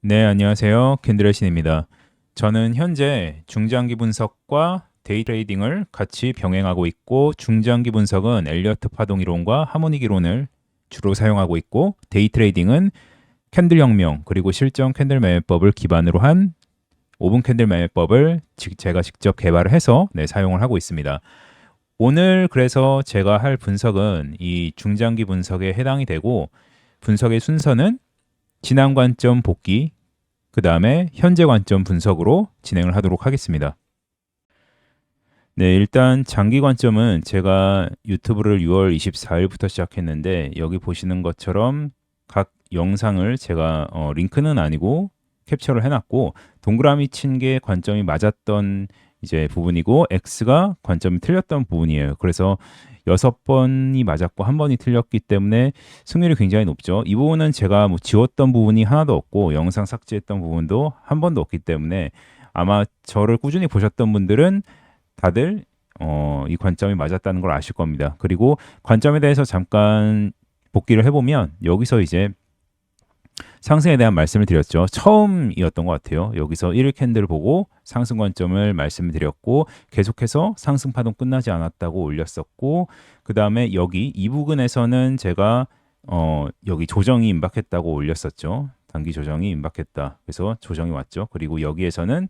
네, 안녕하세요. 캔들의 신입니다. 저는 현재 중장기 분석과 데이 트레이딩을 같이 병행하고 있고, 중장기 분석은 엘리어트 파동 이론과 하모닉 이론을 주로 사용하고 있고, 데이 트레이딩은 캔들 혁명 그리고 실전 캔들 매매법을 기반으로 한 5분 캔들 매매법을 제가 직접 개발을 해서 사용을 하고 있습니다. 오늘 그래서 제가 할 분석은 이 중장기 분석에 해당이 되고, 분석의 순서는 지난 관점 복귀, 그 다음에 현재 관점 분석으로 진행을 하도록 하겠습니다. 네, 일단 장기 관점은 제가 유튜브를 6월 24일부터 시작했는데 여기 보시는 것처럼 각 영상을 제가 링크는 아니고 캡처를 해놨고 동그라미 친 게 관점이 맞았던 이제 부분이고 X가 관점이 틀렸던 부분이에요. 그래서 6번이 맞았고 1번이 틀렸기 때문에 승률이 굉장히 높죠. 이 부분은 제가 뭐 지웠던 부분이 하나도 없고 영상 삭제했던 부분도 한 번도 없기 때문에 아마 저를 꾸준히 보셨던 분들은 다들 이 관점이 맞았다는 걸 아실 겁니다. 그리고 관점에 대해서 잠깐 복기를 해보면 여기서 이제 상승에 대한 말씀을 드렸죠. 처음이었던 것 같아요. 여기서 1일 캔들을 보고 상승 관점을 말씀을 드렸고 계속해서 상승 파동 끝나지 않았다고 올렸었고 그 다음에 여기 이 부근에서는 제가 여기 조정이 임박했다고 올렸었죠. 단기 조정이 임박했다. 그래서 조정이 왔죠. 그리고 여기에서는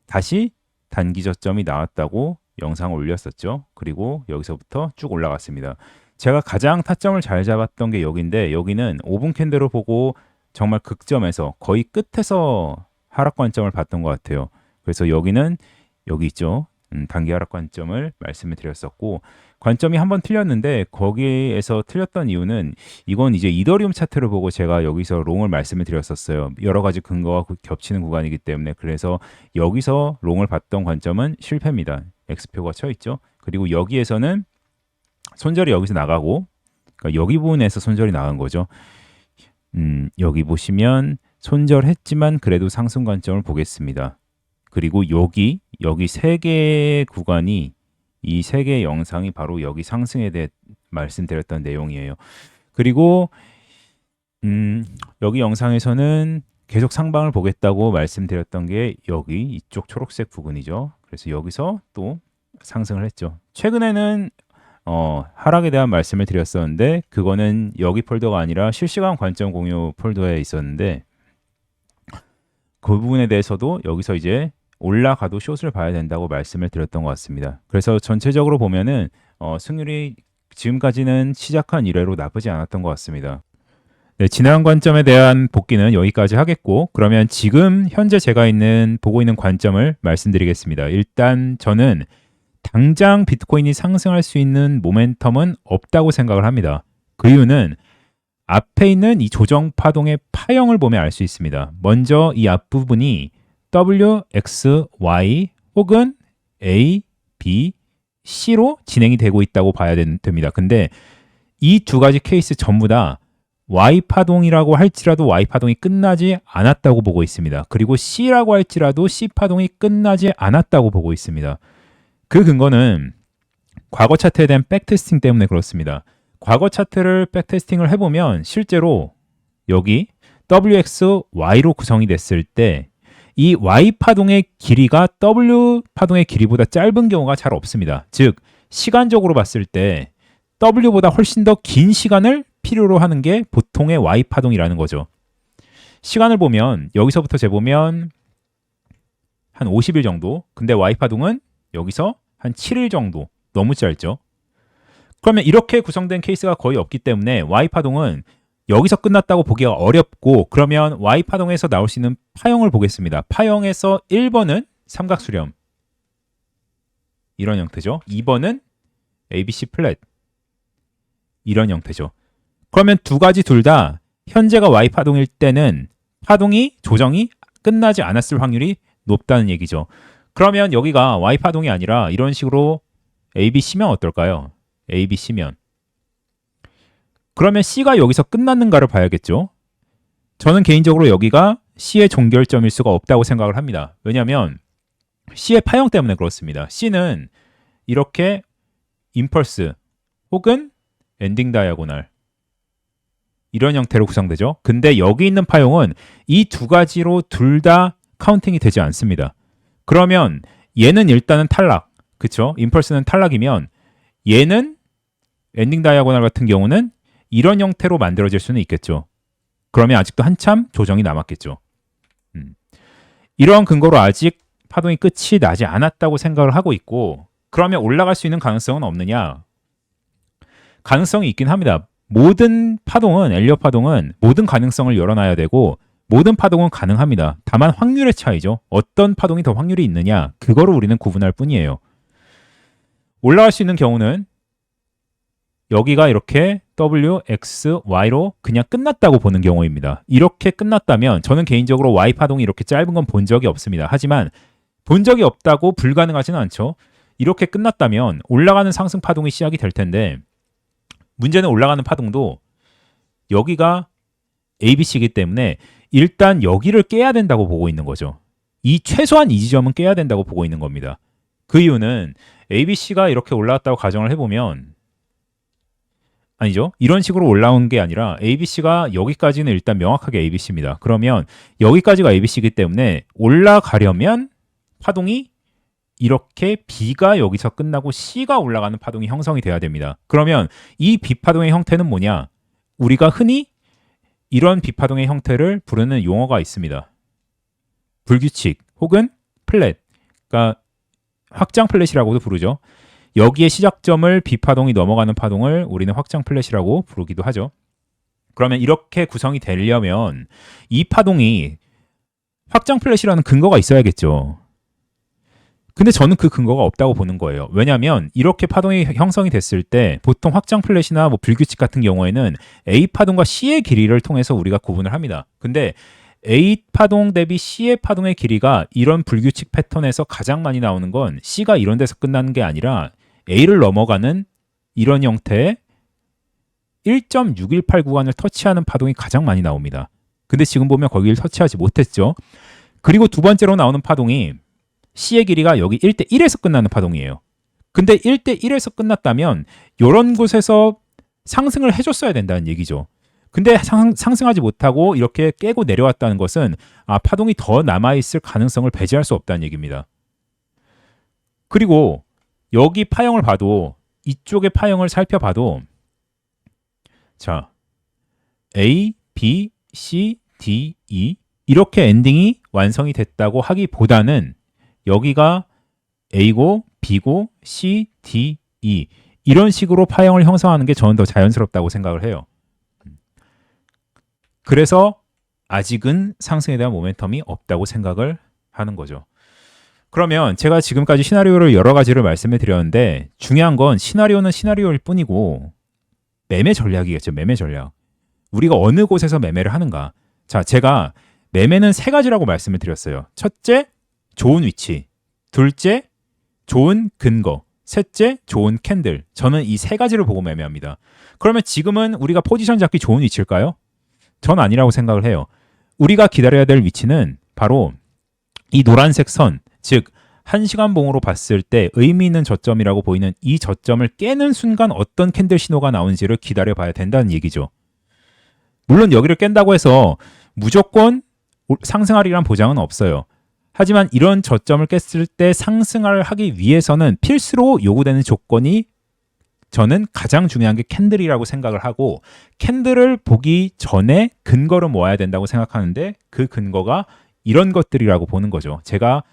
다시 단기 저점이 나왔다고 영상을 올렸었죠. 그리고 여기서부터 쭉 올라갔습니다. 제가 가장 타점을 잘 잡았던 게 여기인데 여기는 5분 캔들을 보고 정말 극점에서 거의 끝에서 하락 관점을 봤던 것 같아요. 그래서 여기는 여기 있죠. 단기 하락 관점을 말씀을 드렸었고 관점이 한번 틀렸는데 거기에서 틀렸던 이유는 이건 이제 이더리움 차트를 보고 제가 여기서 롱을 말씀을 드렸었어요. 여러 가지 근거가 겹치는 구간이기 때문에 그래서 여기서 롱을 봤던 관점은 실패입니다. X표가 쳐 있죠. 그리고 여기에서는 손절이 여기서 나가고 그러니까 여기 부분에서 손절이 나간 거죠. 여기 보시면 손절했지만 그래도 상승 관점을 보겠습니다. 그리고 여기 세 개의 구간이 이 세 개의 영상이 바로 여기 상승에 대해 말씀드렸던 내용이에요. 그리고 여기 영상에서는 계속 상방을 보겠다고 말씀드렸던 게 여기 이쪽 초록색 부분이죠. 그래서 여기서 또 상승을 했죠. 최근에는 하락에 대한 말씀을 드렸었는데 그거는 여기 폴더가 아니라 실시간 관점 공유 폴더에 있었는데 그 부분에 대해서도 여기서 이제 올라가도 숏을 봐야 된다고 말씀을 드렸던 것 같습니다. 그래서 전체적으로 보면은 승률이 지금까지는 시작한 이래로 나쁘지 않았던 것 같습니다. 네, 지난 관점에 대한 복귀는 여기까지 하겠고 그러면 지금 현재 제가 보고 있는 관점을 말씀드리겠습니다. 일단 저는 당장 비트코인이 상승할 수 있는 모멘텀은 없다고 생각을 합니다. 그 이유는 앞에 있는 이 조정 파동의 파형을 보면 알 수 있습니다. 먼저 이 앞부분이 W, X, Y 혹은 A, B, C로 진행이 되고 있다고 봐야 됩니다. 근데 이 두 가지 케이스 전부 다 Y 파동이라고 할지라도 Y 파동이 끝나지 않았다고 보고 있습니다. 그리고 C라고 할지라도 C 파동이 끝나지 않았다고 보고 있습니다. 그 근거는 과거 차트에 대한 백테스팅 때문에 그렇습니다. 과거 차트를 백테스팅을 해보면 실제로 여기 WXY로 구성이 됐을 때 이 Y 파동의 길이가 W 파동의 길이보다 짧은 경우가 잘 없습니다. 즉 시간적으로 봤을 때 W보다 훨씬 더 긴 시간을 필요로 하는 게 보통의 Y 파동이라는 거죠. 시간을 보면 여기서부터 재보면 한 50일 정도. 근데 Y 파동은 여기서 한 7일 정도. 너무 짧죠. 그러면 이렇게 구성된 케이스가 거의 없기 때문에 Y파동은 여기서 끝났다고 보기가 어렵고 그러면 Y파동에서 나올 수 있는 파형을 보겠습니다. 파형에서 1번은 삼각수렴 이런 형태죠. 2번은 ABC 플랫 이런 형태죠. 그러면 두 가지 둘 다 현재가 Y파동일 때는 파동이 조정이 끝나지 않았을 확률이 높다는 얘기죠. 그러면 여기가 Y파동이 아니라 이런 식으로 ABC면 어떨까요? ABC면 그러면 C가 여기서 끝났는가를 봐야겠죠. 저는 개인적으로 여기가 C의 종결점일 수가 없다고 생각을 합니다. 왜냐하면 C의 파형 때문에 그렇습니다. C는 이렇게 임펄스 혹은 엔딩 다이아고널 이런 형태로 구성되죠. 근데 여기 있는 파형은 이 두 가지로 둘 다 카운팅이 되지 않습니다. 그러면 얘는 일단은 탈락. 그쵸? 임펄스는 탈락이면 얘는 엔딩 다이아고널 같은 경우는 이런 형태로 만들어질 수는 있겠죠. 그러면 아직도 한참 조정이 남았겠죠. 이러한 근거로 아직 파동이 끝이 나지 않았다고 생각을 하고 있고, 그러면 올라갈 수 있는 가능성은 없느냐? 가능성이 있긴 합니다. 모든 파동은, 엘리엇 파동은 모든 가능성을 열어놔야 되고 모든 파동은 가능합니다. 다만 확률의 차이죠. 어떤 파동이 더 확률이 있느냐, 그거를 우리는 구분할 뿐이에요. 올라갈 수 있는 경우는 여기가 이렇게 W, X, Y로 그냥 끝났다고 보는 경우입니다. 이렇게 끝났다면 저는 개인적으로 Y 파동이 이렇게 짧은 건 본 적이 없습니다. 하지만 본 적이 없다고 불가능하지는 않죠. 이렇게 끝났다면 올라가는 상승 파동이 시작이 될 텐데, 문제는 올라가는 파동도 여기가 ABC이기 때문에 일단 여기를 깨야 된다고 보고 있는 거죠. 이 최소한 이 지점은 깨야 된다고 보고 있는 겁니다. 그 이유는 ABC가 이렇게 올라왔다고 가정을 해보면, 아니죠. 이런 식으로 올라온 게 아니라 ABC가 여기까지는 일단 명확하게 ABC입니다. 그러면 여기까지가 ABC이기 때문에 올라가려면 파동이 이렇게 B가 여기서 끝나고 C가 올라가는 파동이 형성이 돼야 됩니다. 그러면 이 B파동의 형태는 뭐냐? 우리가 흔히 이런 B파동의 형태를 부르는 용어가 있습니다. 불규칙 혹은 플랫, 그러니까 확장 플랫이라고도 부르죠. 여기에 시작점을 B파동이 넘어가는 파동을 우리는 확장 플랫이라고 부르기도 하죠. 그러면 이렇게 구성이 되려면 이 파동이 확장 플랫이라는 근거가 있어야겠죠. 근데 저는 그 근거가 없다고 보는 거예요. 왜냐하면 이렇게 파동이 형성이 됐을 때 보통 확장 플랫이나 뭐 불규칙 같은 경우에는 A 파동과 C의 길이를 통해서 우리가 구분을 합니다. 근데 A 파동 대비 C의 파동의 길이가 이런 불규칙 패턴에서 가장 많이 나오는 건 C가 이런 데서 끝나는 게 아니라 A를 넘어가는 이런 형태의 1.618 구간을 터치하는 파동이 가장 많이 나옵니다. 근데 지금 보면 거기를 터치하지 못했죠. 그리고 두 번째로 나오는 파동이 C의 길이가 여기 1대 1에서 끝나는 파동이에요. 근데 1대 1에서 끝났다면 이런 곳에서 상승을 해줬어야 된다는 얘기죠. 근데 상승하지 못하고 이렇게 깨고 내려왔다는 것은 파동이 더 남아있을 가능성을 배제할 수 없다는 얘기입니다. 그리고 여기 파형을 봐도, 이쪽의 파형을 살펴봐도, 자, A, B, C, D, E 이렇게 엔딩이 완성이 됐다고 하기보다는 여기가 A고 B고 C, D, E 이런 식으로 파형을 형성하는 게 저는 더 자연스럽다고 생각을 해요. 그래서 아직은 상승에 대한 모멘텀이 없다고 생각을 하는 거죠. 그러면 제가 지금까지 시나리오를 여러 가지를 말씀해 드렸는데, 중요한 건 시나리오는 시나리오일 뿐이고 매매 전략이겠죠. 매매 전략. 우리가 어느 곳에서 매매를 하는가. 자, 제가 매매는 세 가지라고 말씀을 드렸어요. 첫째, 좋은 위치. 둘째, 좋은 근거. 셋째, 좋은 캔들. 저는 이 세 가지를 보고 매매합니다. 그러면 지금은 우리가 포지션 잡기 좋은 위치일까요? 전 아니라고 생각을 해요. 우리가 기다려야 될 위치는 바로 이 노란색 선, 즉 1시간 봉으로 봤을 때 의미 있는 저점이라고 보이는 이 저점을 깨는 순간 어떤 캔들 신호가 나오는지를 기다려 봐야 된다는 얘기죠. 물론 여기를 깬다고 해서 무조건 상승하리란 보장은 없어요. 하지만 이런 저점을 깼을 때 상승을 하기 위해서는 필수로 요구되는 조건이, 저는 가장 중요한 게 캔들이라고 생각을 하고, 캔들을 보기 전에 근거를 모아야 된다고 생각하는데 그 근거가 이런 것들이라고 보는 거죠. 제가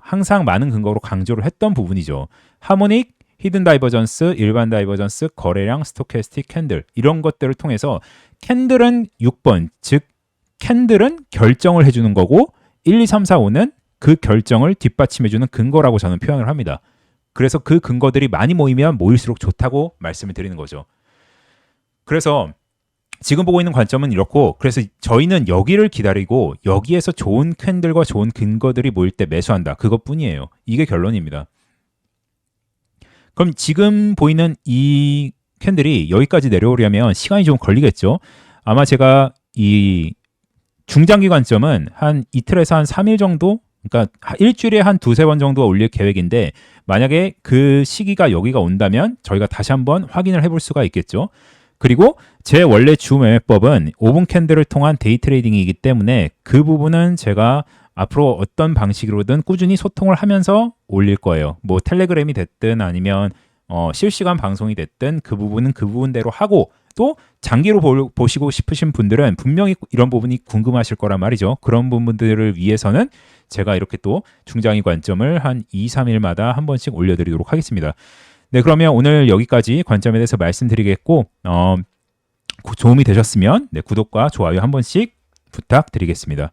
항상 많은 근거로 강조를 했던 부분이죠. 하모닉, 히든 다이버전스, 일반 다이버전스, 거래량, 스토캐스틱, 캔들 이런 것들을 통해서 캔들은 6번, 즉 캔들은 결정을 해주는 거고 1, 2, 3, 4, 5는 그 결정을 뒷받침해주는 근거라고 저는 표현을 합니다. 그래서 그 근거들이 많이 모이면 모일수록 좋다고 말씀을 드리는 거죠. 그래서 지금 보고 있는 관점은 이렇고, 그래서 저희는 여기를 기다리고 여기에서 좋은 캔들과 좋은 근거들이 모일 때 매수한다. 그것뿐이에요. 이게 결론입니다. 그럼 지금 보이는 이 캔들이 여기까지 내려오려면 시간이 좀 걸리겠죠. 아마 제가 이 중장기 관점은 한 이틀에서 한 3일 정도, 그러니까 일주일에 한 두세 번 정도 올릴 계획인데, 만약에 그 시기가 여기가 온다면 저희가 다시 한번 확인을 해볼 수가 있겠죠. 그리고 제 원래 주 매매법은 5분 캔들을 통한 데이 트레이딩이기 때문에 그 부분은 제가 앞으로 어떤 방식으로든 꾸준히 소통을 하면서 올릴 거예요. 뭐 텔레그램이 됐든 아니면 실시간 방송이 됐든 그 부분은 그 부분대로 하고, 또 장기로 보시고 싶으신 분들은 분명히 이런 부분이 궁금하실 거란 말이죠. 그런 부분들을 위해서는 제가 이렇게 또 중장기 관점을 한 2, 3일마다 한 번씩 올려드리도록 하겠습니다. 네, 그러면 오늘 여기까지 관점에 대해서 말씀드리겠고, 도움이 되셨으면 네, 구독과 좋아요 한 번씩 부탁드리겠습니다.